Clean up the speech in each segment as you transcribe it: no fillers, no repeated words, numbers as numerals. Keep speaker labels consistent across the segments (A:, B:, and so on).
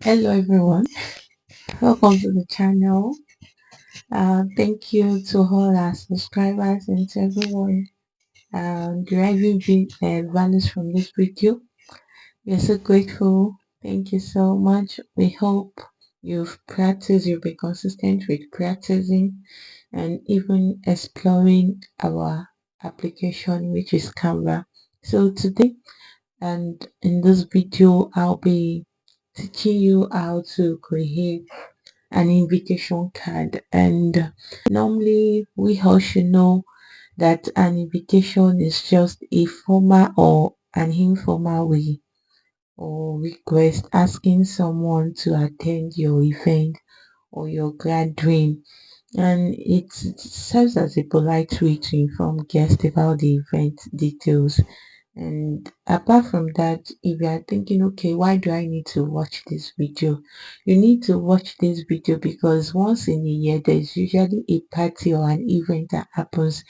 A: Hello everyone, welcome to the channel. Thank you to all our subscribers and to everyone deriving values from this video. We are so grateful. Thank you so much. We hope you've practiced, you've been consistent with practicing and even exploring our application, which is Canva. So today and in this video, I'll be teaching you how to create an invitation card. And normally we all should know that an invitation is just a formal or an informal way or request asking someone to attend your event or your gathering, and it serves as a polite way to inform guests about the event details. And apart from that, if you are thinking, okay, why do I need to watch this video? You need to watch this video because once in a year, there's usually a party or an event that happens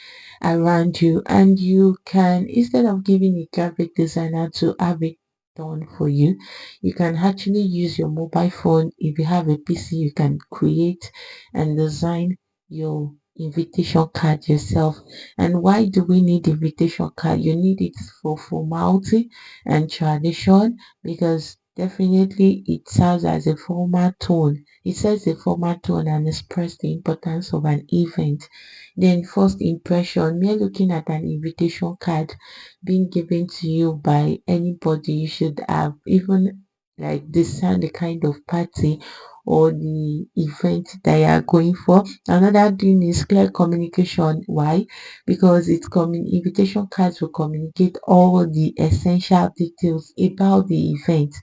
A: around you, and you can, instead of giving a graphic designer to have it done for you, you can actually use your mobile phone. If you have a PC, you can create and design your invitation card yourself. And why do we need invitation card? You need it for formality and tradition, because definitely it serves as a formal tone. It sets a formal tone and expresses the importance of an event. Then first impression, mere looking at an invitation card being given to you by anybody, you should have even like discern the kind of party or the event that you are going for. Another thing is clear communication. Why? Because invitation cards will communicate all the essential details about the event.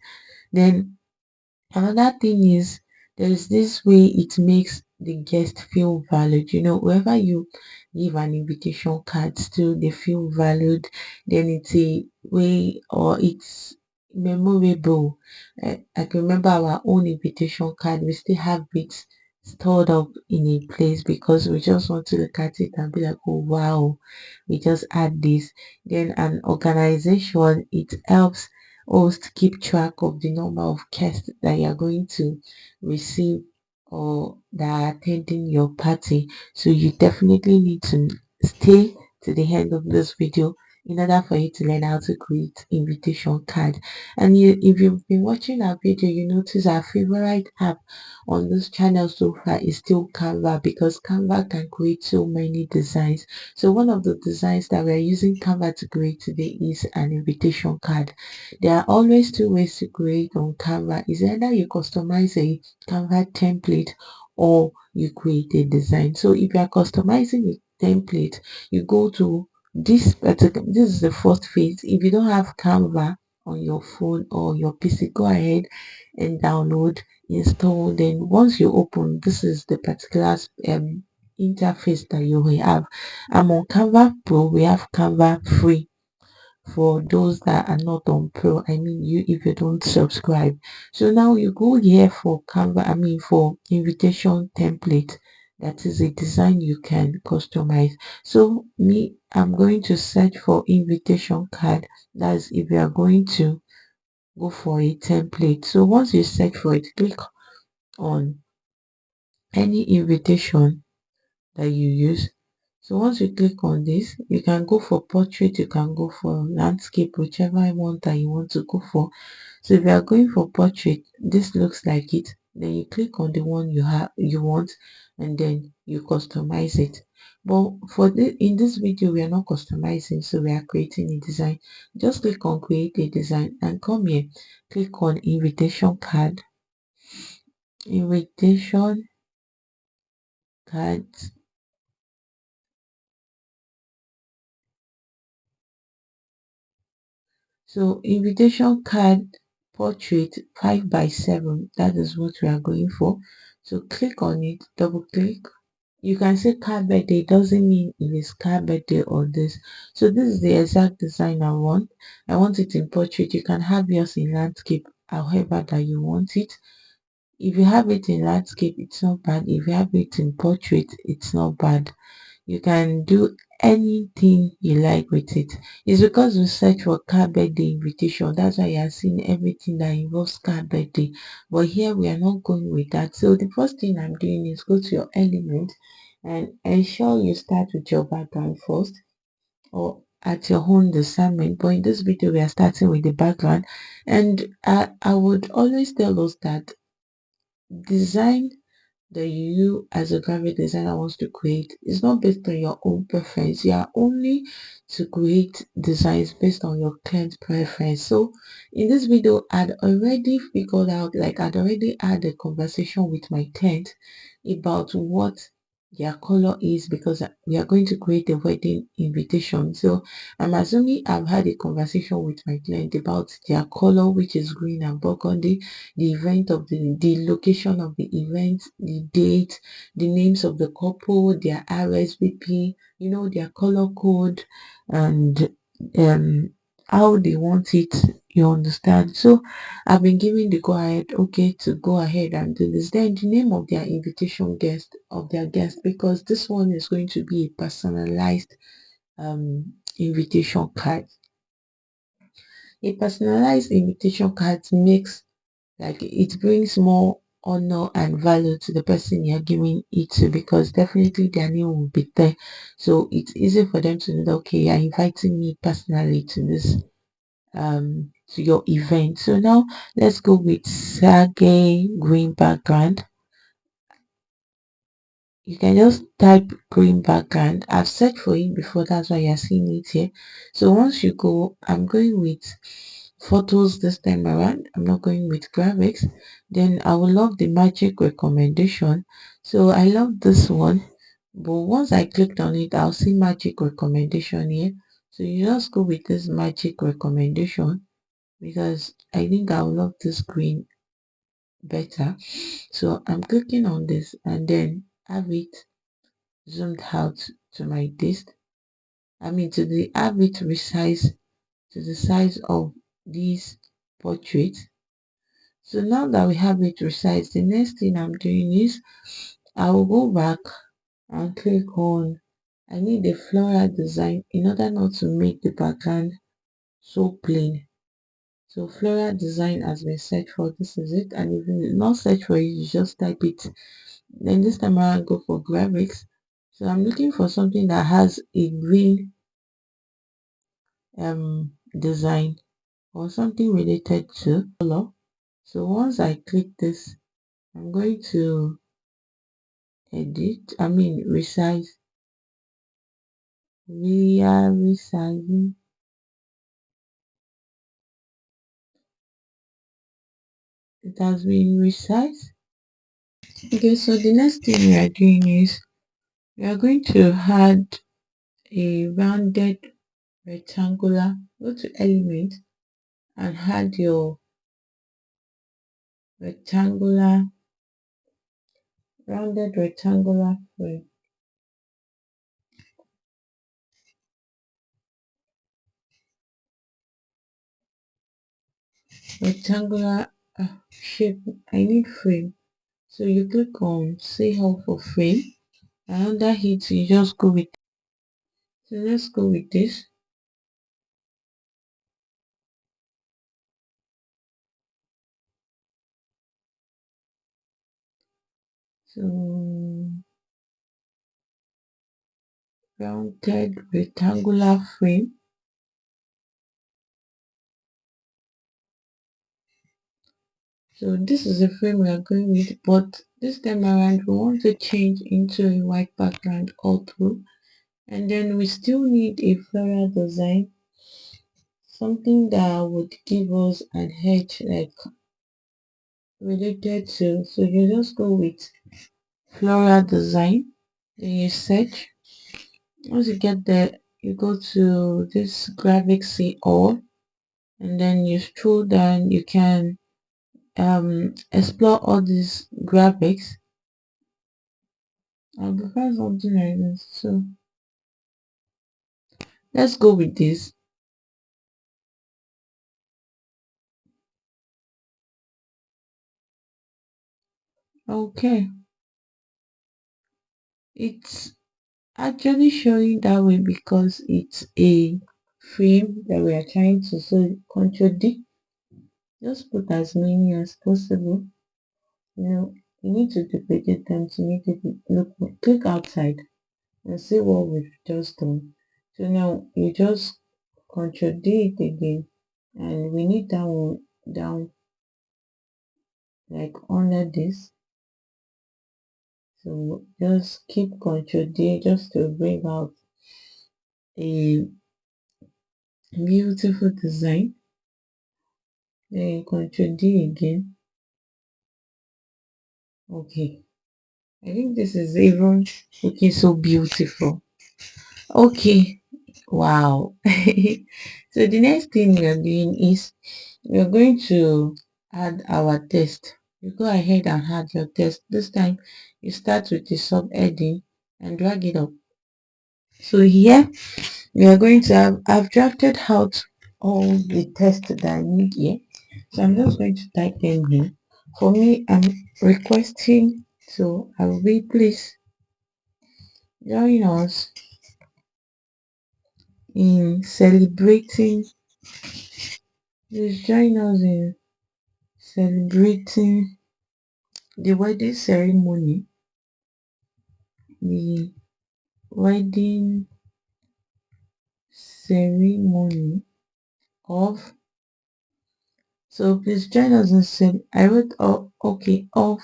A: Then another thing is there's this way it makes the guest feel valued. Whoever you give an invitation card to, they feel valued. Then it's a way, or it's memorable. I can remember our own invitation card. We still have it stored up in a place because we just want to look at it and be like, oh wow, we just add this. Then an organization, it helps host keep track of the number of guests that you're going to receive or that are attending your party. So you definitely need to stay to the end of this video in order for you to learn how to create invitation card. And if you've been watching our video, you notice our favorite app on this channel so far is still Canva, because Canva can create so many designs. So one of the designs that we're using Canva to create today is an invitation card. There are always two ways to create on Canva. Is either you customize a Canva template or you create a design. So if you are customizing a template, you go to this is the first phase. If you don't have Canva on your phone or your PC, go ahead and download, install. Then once you open, this is the particular interface that you will have. I'm on Canva Pro. We have Canva free for those that are not on pro. I mean, you, if you don't subscribe. So now you go here for Canva, for invitation template. That is a design you can customize. So me, I'm going to search for invitation card. That's if you are going to go for a template. So once you search for it, click on any invitation that you use. So once you click on this, you can go for portrait, you can go for landscape, whichever one that you want to go for. So if you are going for portrait, this looks like it. Then you click on the one you want, and then you customize it. But in this video, we are not customizing, so we are creating a design. Just click on create a design and come here, click on invitation card, invitation card. So invitation card portrait 5 by 7, that is what we are going for. So click on it, double click. You can say card birthday, doesn't mean it is card birthday or this. So this is the exact design I want. I want it in portrait. You can have yours in landscape, however that you want it. If you have it in landscape, it's not bad. If you have it in portrait, it's not bad. You can do anything you like with it. It's because we search for car birthday invitation. That's why you are seeing everything that involves car birthday. But here we are not going with that. So the first thing I'm doing is go to your element and ensure you start with your background first or at your own discernment. But in this video, we are starting with the background. And I would always tell us that design that you as a graphic designer wants to create is not based on your own preference. You are only to create designs based on your client's preference. So in this video, I'd already figured out, like I'd already had a conversation with my client about what their color is because we are going to create a wedding invitation. So I'm assuming I've had a conversation with my client about their color, which is green and burgundy, the event of the location of the event, the date, the names of the couple, their RSVP, their color code, and um how they want it. You understand? So I've been given the go ahead, okay, to go ahead and do this. Then the name of their invitation guest of their guest, because this one is going to be a personalized invitation card. A personalized invitation card makes, like, it brings more honor and value to the person you're giving it to, because definitely their name will be there. So it's easy for them to know that, okay, you're inviting me personally to this to your event. So now let's go with sage green background. You can just type green background. I've searched for it before, that's why you're seeing it here. So once you go, I'm going with photos this time around. I'm not going with graphics. Then I will love the magic recommendation. So I love this one, but once I clicked on it, I'll see magic recommendation here. So you just go with this magic recommendation because I think I will love this green better. So I'm clicking on this and then have it zoomed out to my taste. I mean, to the have it resize to the size of this portrait. So now that we have it resized, the next thing I'm doing is I will go back and click on, I need a floral design in order not to make the background so plain. So floral design has been searched for. This is it. And if you not search for it, you just type it. Then this time around, go for graphics. So I'm looking for something that has a green design or something related to color. So once I click this, I'm going to resize. We are resizing. It has been resized. Okay, so the next thing we are doing is we are going to add a rounded rectangular. Go to element and add your rectangular, rounded rectangular frame. Rectangular shape. I need frame. So you click on say how for frame, and under it you just go with, so let's go with this. So rounded rectangular frame. So this is the frame we are going with, but this time around we want to change into a white background all through, and then we still need a floral design, something that would give us an edge, like related to. So you just go with floral design, then you search. Once you get there, you go to this graphic see all, and then you scroll down. You can explore all these graphics. I prefer something like this, so let's go with this. Okay, it's actually showing that way because it's a frame that we are trying to so contradict. Just put as many as possible. You know, you need to duplicate them to make it look. Click outside and see what we've just done. So now you just contradict again, and we need that one down like under this. So just keep contradict just to bring out a beautiful design. Then you contradict again. Okay, I think this is even looking so beautiful. Okay, wow. So the next thing we are doing is we are going to add our text. You go ahead and add your text. This time you start with the subheading and drag it up. So here we are going to have, I've drafted out all the text that I need here. So I'm just going to type them here. For me, I'm requesting, so I will be please join us in celebrating, please join us in celebrating the wedding ceremony, the wedding ceremony of, so please join us in I wrote, oh, okay, of,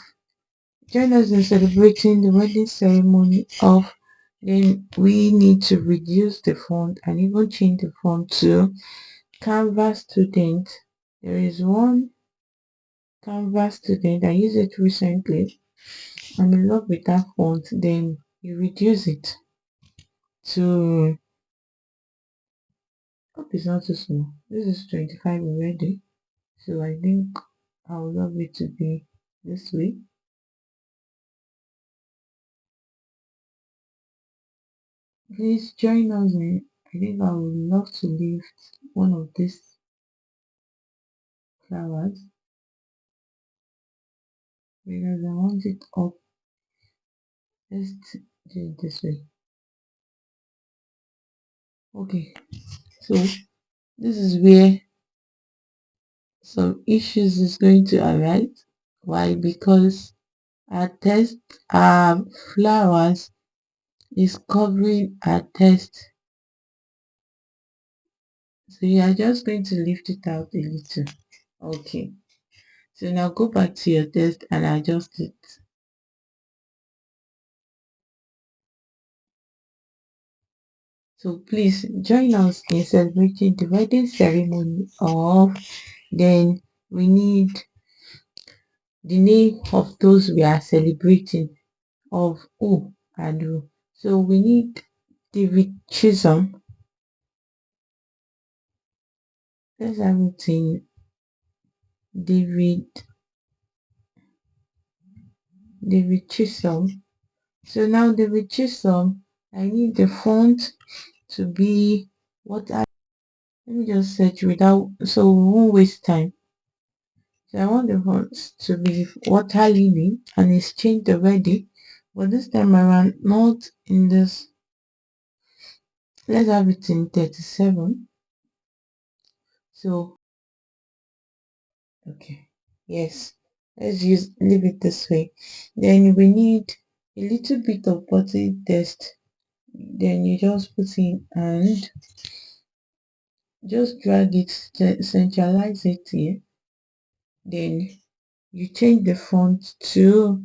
A: join us in celebrating the wedding ceremony of, then we need to reduce the font and even change the font to Canva student. There is one Canva student, I used it recently. I'm in love with that font. Then you reduce it to, hope it's not too small. This is 25 already. So I think I would love it to be this way. Please join us in, I think I would love to leave one of these flowers because I want it up. Let's do it this way. Okay, so this is where some issues is going to arise. Why? Because our text, our flowers is covering our text. So you are just going to lift it out a little. Okay. So now go back to your text and adjust it. So please join us in celebrating the wedding ceremony of, then we need the name of those we are celebrating, of who and who. So we need David Chisholm. Let's have it in David David Chisholm. So now David Chisholm, I need the font to be what I, let me just search without, so we won't waste time. So I want the fonts to be water lily and it's changed already, but this time around not in this. Let's have it in 37. So okay, yes, let's use leave it this way. Then we need a little bit of body text. Then you just put in and just drag it, centralize it here. Then you change the font to,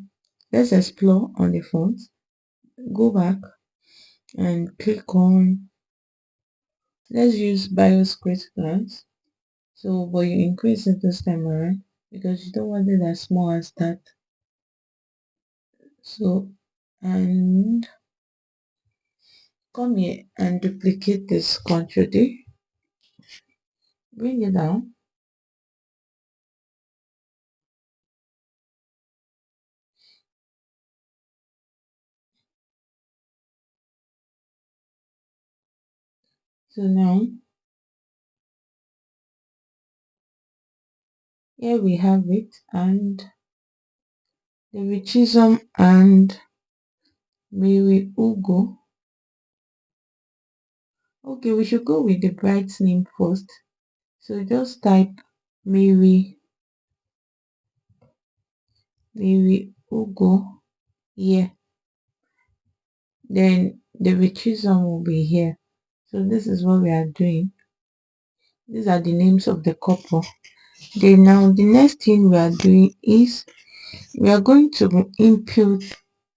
A: let's explore on the font, go back and click on, let's use BIOS Create Plans. So but you increase it this time around because you don't want it as small as that. So and come here and duplicate this control D, bring it down. So now here we have it, and the Chisholm and Mary Ugo. Okay, we should go with the bride's name first. So just type Mary, Mary Ugo here. Then the recusal will be here. So this is what we are doing. These are the names of the couple. Then now the next thing we are doing is we are going to input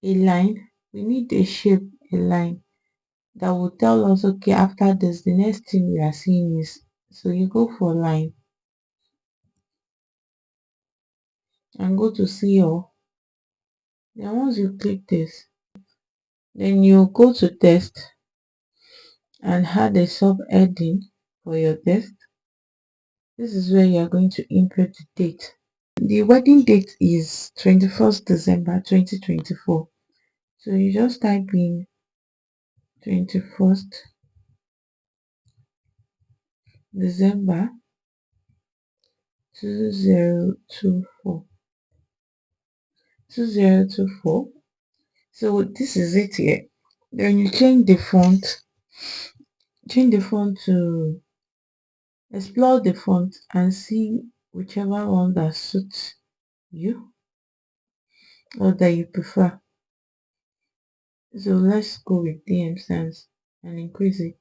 A: a line. We need a shape, a line that will tell us, okay, after this, the next thing we are seeing is, so you go for line and go to see all. Then once you click this, then you go to text and add a subheading for your text. This is where you are going to input the date. The wedding date is 21st December 2024. So you just type in 21st December 2024. 2024. So this is it here. Then you change the font to explore the font and see whichever one that suits you or that you prefer. So let's go with DM Sans and increase it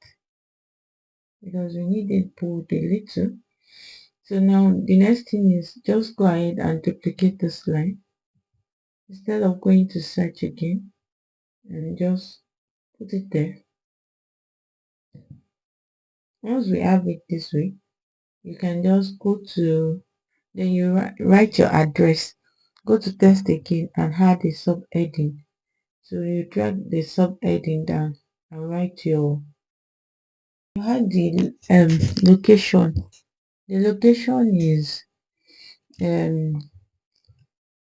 A: because we need it bold a little. So now the next thing is just go ahead and duplicate this line instead of going to search again, and just put it there. Once we have it this way, you can just go to, then you write your address, go to text again and add a subheading. So you drag the subheading down and write your, you add the location. The location is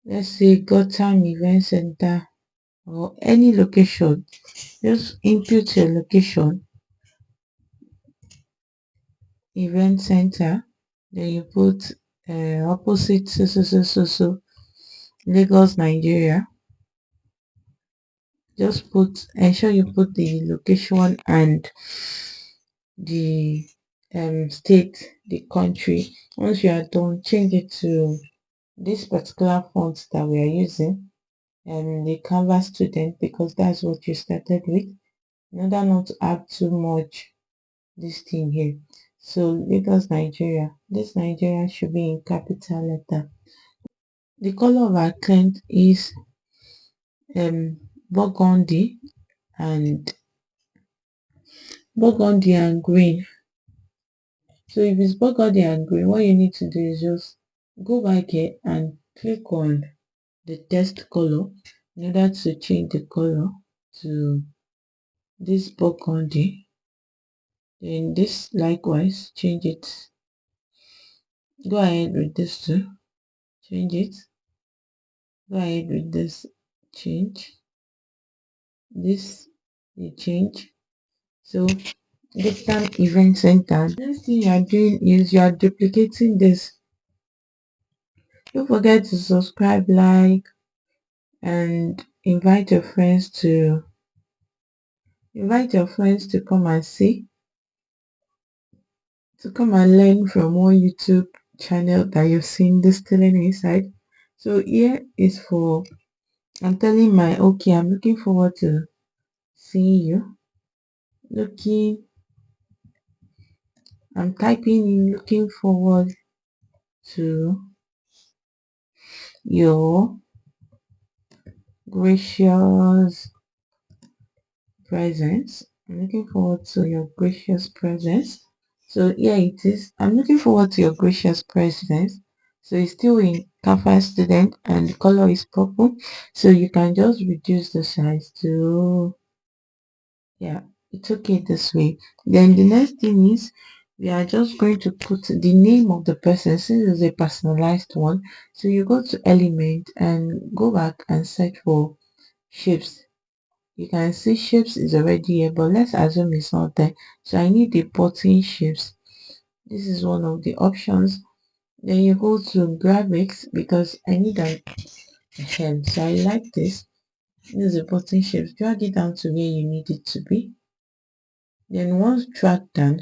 A: let's say Gotham Event Center or any location. Just input your location, event center, then you put opposite so Lagos, Nigeria. Just put, ensure you put the location and the state, the country. Once you are done, change it to this particular font that we are using, the Canva student, because that's what you started with, in order not to add too much this thing here. So Lagos, Nigeria. This Nigeria should be in capital letter. The color of our client is burgundy and green. So if it's burgundy and green, what you need to do is just go back here and click on the text color in order to change the color to this burgundy. Then this likewise, change it. Go ahead with this too. Change it. Go ahead with this. Change. This you change. So this time event center. Next thing you are doing is you are duplicating this. Don't forget to subscribe, like, and invite your friends to come and see, to come and learn from one YouTube channel that you've seen this stealing inside. So here is for, I'm telling my, okay, I'm looking forward to seeing you. I'm typing in looking forward to your gracious presence. I'm looking forward to your gracious presence. So here it is. I'm looking forward to your gracious presence. So it's still in Canva student and the color is purple. So you can just reduce the size to, yeah, it's okay this way. Then the next thing is we are just going to put the name of the person since it's a personalized one. So you go to element and go back and search for shapes. You can see shapes is already here, but let's assume it's not there. So I need the button shapes. This is one of the options. Then you go to graphics because I need an hem. So I like this. This is a button shapes. Drag it down to where you need it to be. Then once drag done,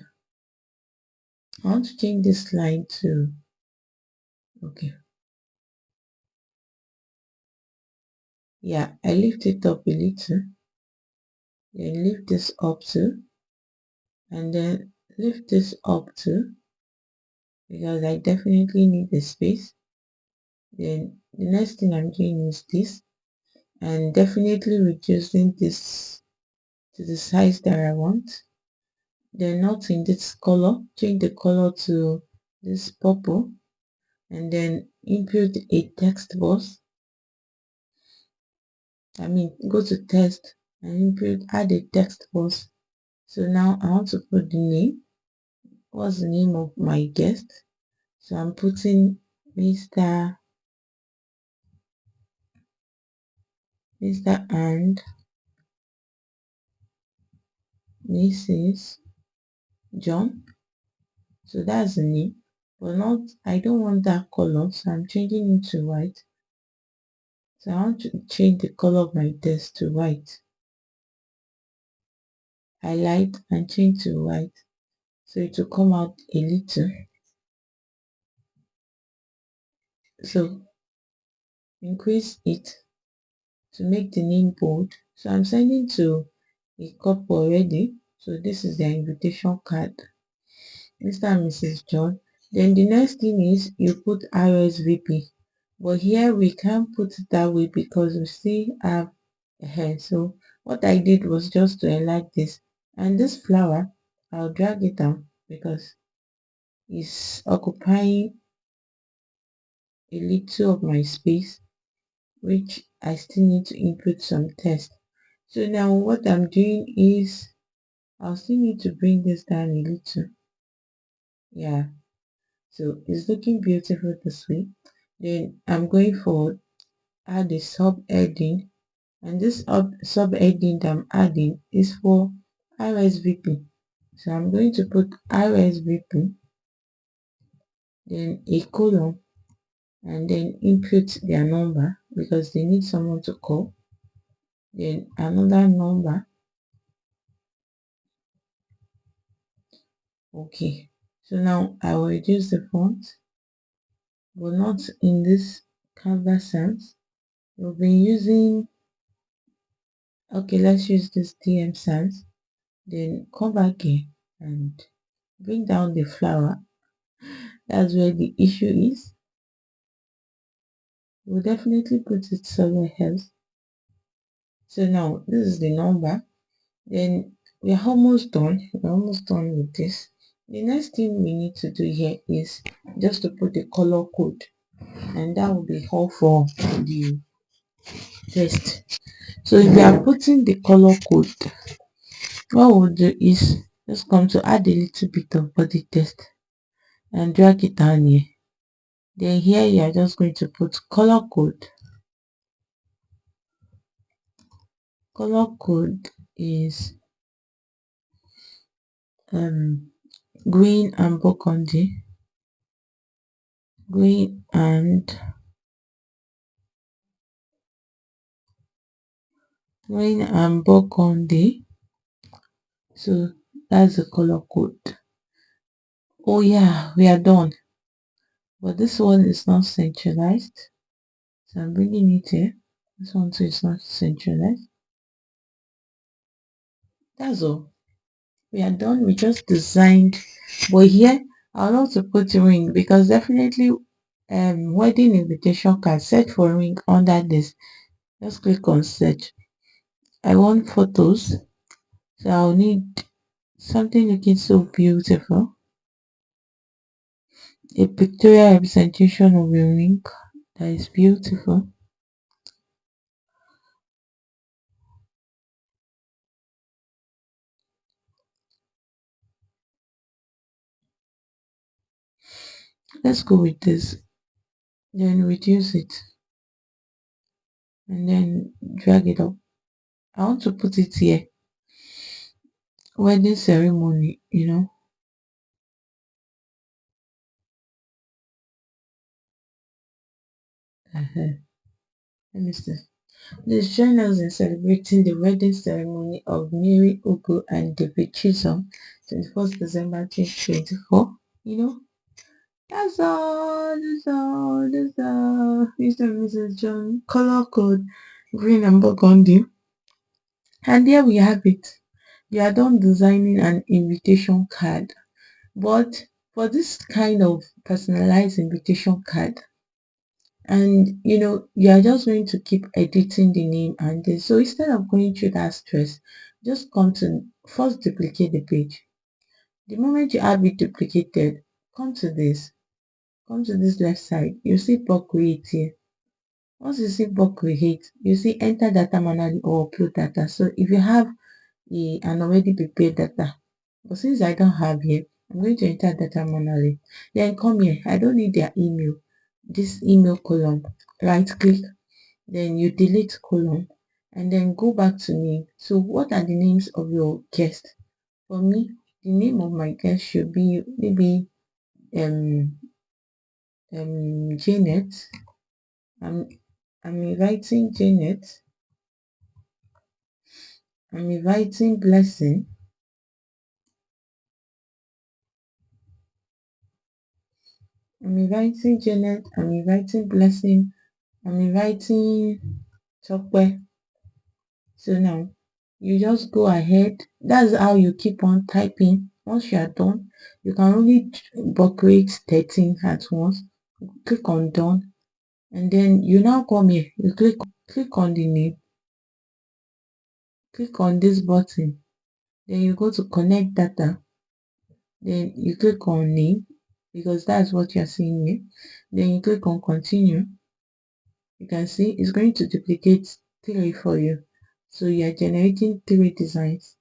A: I want to change this line to, okay, yeah, I lift it up a little, then lift this up too, and then lift this up too, because I definitely need the space. Then the next thing I'm doing is this, and definitely reducing this to the size that I want. Then not in this color, change the color to this purple, and then input a text box. Go to text and input add a text box. So now I want to put the name. What's the name of my guest? So I'm putting Mr. and Mrs. John. So that's the name, but not, I don't want that color, so I'm changing it to white. So I want to change the color of my text to white. Highlight and change to white, so it will come out a little. So increase it to make the name bold. So I'm sending to a couple already. So this is their invitation card, Mr. and Mrs. John. Then the next thing is you put RSVP, but here we can't put it that way because we still have a hair. So what I did was just to highlight this, and this flower I'll drag it down because it's occupying a little of my space, which I still need to input some text. So now what I'm doing is I'll still need to bring this down a little. Yeah, so it's looking beautiful this way. Then I'm going for add a sub-heading, and this sub-heading that I'm adding is for RSVP. So I'm going to put RSVP, then a colon, and then input their number because they need someone to call. Then another number. Okay, so now I will reduce the font, but not in this Canva sense. We'll be using, okay, let's use this DM sense. Then come back here and bring down the flower. That's where the issue is. We'll definitely put it somewhere else. So now this is the number. Then we're almost done. We're almost done with this. The next thing we need to do here is just to put the color code, and that will be all for the test. So if you are putting the color code, what we'll do is just come to add a little bit of body text and drag it down here. Then here you are just going to put color code. Color code is green and burgundy. Green and burgundy. So that's the color code. Oh yeah, we are done. But this one is not centralized. So I'm bringing it here. This one too is not centralized. That's all. We are done. We just designed. But here I'll also put ring because definitely wedding invitation card, search for ring under this. Just click on search. I want photos. So I'll need something looking so beautiful. A pictorial representation of a ring that is beautiful. Let's go with this. Then reduce it and then drag it up. I want to put it here. Wedding ceremony, Let me see. Please join us in celebrating the wedding ceremony of Mary Ugu and David Chisholm, 21st December 2024. You know, that's all, Mr. and Mrs. John, color code, green and burgundy. And there we have it. You are done designing an invitation card. But for this kind of personalized invitation card, and you are just going to keep editing the name and this. So instead of going through that stress, just come to first duplicate the page. The moment you have it duplicated, come to this, left side. You see bulk create here. Once you see bulk create, you see enter data manually or upload data. So if you have an already prepared data, but since I don't have here, I'm going to enter data manually. Then come here. I don't need their email. This email column, right click, then you delete column, and then go back to name. So what are the names of your guests? For me, the name of my guest should be maybe Janet. I'm inviting Janet. I'm inviting Blessing. I'm inviting Janet. I'm inviting Blessing. I'm inviting Chokwe. So now you just go ahead. That's how you keep on typing. Once you are done, you can only create 13 at once. Click on done, and then you now come here. You click on the name. Click on this button. Then you go to connect data. Then you click on name because that's what you're seeing here. Then you click on continue. You can see it's going to duplicate 3 for you. So you are generating 3 designs.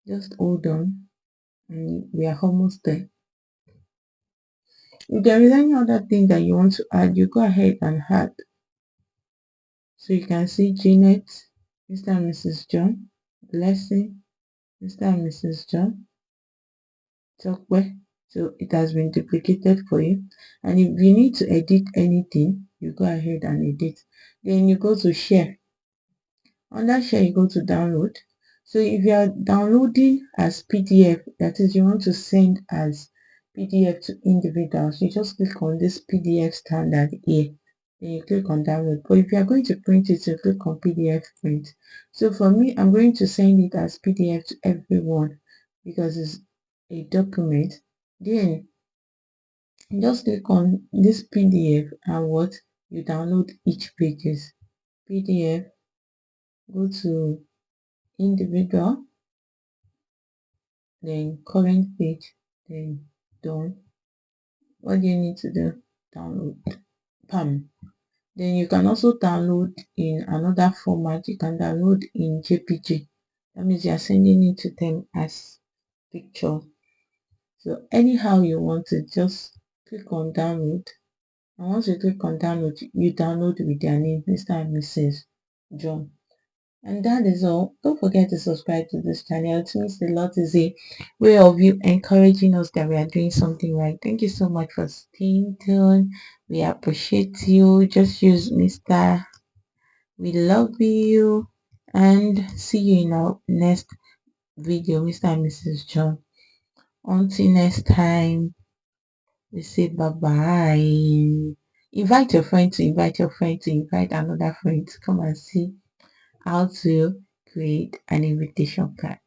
A: Just hold on, and we are almost there. If there is any other thing that you want to add, you go ahead and add. So you can see Janet, Mr. and Mrs. John, Blessing, Mr. and Mrs. John, Chokwe. So it has been duplicated for you. And if you need to edit anything, you go ahead and edit. Then you go to share. Under share, you go to download. So if you are downloading as PDF, that is, you want to send as PDF to individuals, you just click on this PDF standard here. Then you click on download. But if you are going to print it, you click on PDF print. So for me, I'm going to send it as PDF to everyone because it's a document. Then just click on this PDF and what you download each pages. PDF, go to individual, then current page, then done. What do you need to do? Download. Pam. Then you can also download in another format. You can download in JPG. That means you are sending it to them as picture. So anyhow you want to, just click on download. And once you click on download, you download with their name, Mr. and Mrs. John. And that is all. Don't forget to subscribe to this channel. It means a lot. Is a way of you encouraging us that we are doing something right. Thank you so much for staying tuned. We appreciate you. Just use Mr. We love you. And see you in our next video, Mr. and Mrs. John. Until next time, we say bye bye. Invite your friend to invite your friend to invite another friend to come and see how to create an invitation card.